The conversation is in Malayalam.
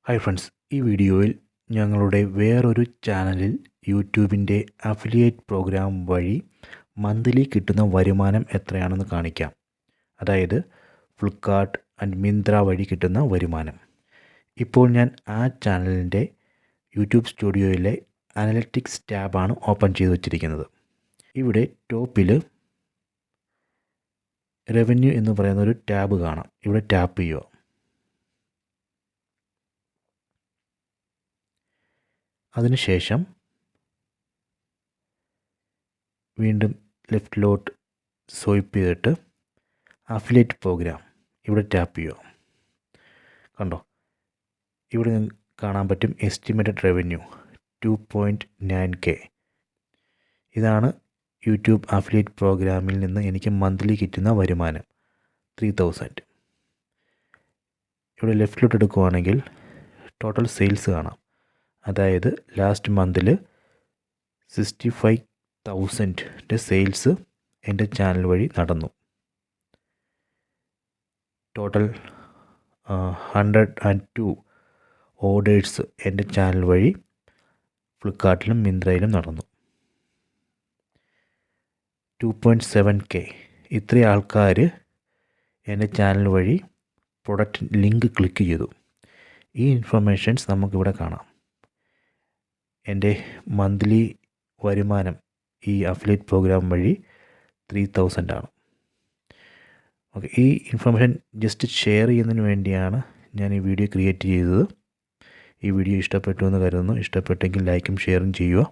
ഹായ് ഫ്രണ്ട്സ്, ഈ വീഡിയോയിൽ ഞങ്ങളുടെ വേറൊരു ചാനലിൽ യൂട്യൂബിൻ്റെ അഫിലിയേറ്റ് പ്രോഗ്രാം വഴി മന്ത്ലി കിട്ടുന്ന വരുമാനം എത്രയാണെന്ന് കാണിക്കാം. അതായത് ഫ്ലിപ്കാർട്ട് ആൻഡ് മിന്ത്ര വഴി കിട്ടുന്ന വരുമാനം. ഇപ്പോൾ ഞാൻ ആ ചാനലിൻ്റെ യൂട്യൂബ് സ്റ്റുഡിയോയിലെ അനലിറ്റിക്സ് ടാബാണ് ഓപ്പൺ ചെയ്ത് വച്ചിരിക്കുന്നത്. ഇവിടെ ടോപ്പിൽ റവന്യൂ എന്ന് പറയുന്ന ഒരു ടാബ് കാണാം. ഇവിടെ ടാപ്പ് ചെയ്യുക. അതിനുശേഷം വീണ്ടും ലെഫ്റ്റിലോട്ട് സ്വൈപ്പ് ചെയ്തിട്ട് അഫിലിയേറ്റ് പ്രോഗ്രാം ഇവിടെ ടാപ്പ് ചെയ്യുക. കണ്ടോ, ഇവിടെ കാണാൻ പറ്റും എസ്റ്റിമേറ്റഡ് റവന്യൂ 2.9K. ഇതാണ് യൂട്യൂബ് അഫിലിയേറ്റ് പ്രോഗ്രാമിൽ നിന്ന് എനിക്ക് മന്ത്ലി കിട്ടുന്ന വരുമാനം 3000. ഇവിടെ ലെഫ്റ്റിലോട്ട് എടുക്കുവാണെങ്കിൽ ടോട്ടൽ സെയിൽസ് കാണാം. അതായത് ലാസ്റ്റ് മന്തിൽ 65,000 സെയിൽസ് എൻ്റെ ചാനൽ വഴി നടന്നു. ടോട്ടൽ 102 ഓർഡേഴ്സ് എൻ്റെ ചാനൽ വഴി ഫ്ലിപ്കാർട്ടിലും മിന്ത്രയിലും നടന്നു. 2.7K ഇത്രയും ആൾക്കാർ എൻ്റെ ചാനൽ വഴി പ്രൊഡക്റ്റ് ലിങ്ക് ക്ലിക്ക് ചെയ്തു. ഈ ഇൻഫർമേഷൻസ് നമുക്കിവിടെ കാണാം. എൻ്റെ മന്ത്ലി വരുമാനം ഈ അഫിലിയേറ്റ് പ്രോഗ്രാം വഴി 3000 ആണ്. ഓക്കെ, ഈ ഇൻഫർമേഷൻ ജസ്റ്റ് ഷെയർ ചെയ്യുന്നതിന് വേണ്ടിയാണ് ഞാൻ ഈ വീഡിയോ ക്രിയേറ്റ് ചെയ്തത്. ഈ വീഡിയോ ഇഷ്ടപ്പെട്ടു എന്ന് കരുതുന്നു. ഇഷ്ടപ്പെട്ടെങ്കിൽ ലൈക്കും ഷെയറും ചെയ്യുക.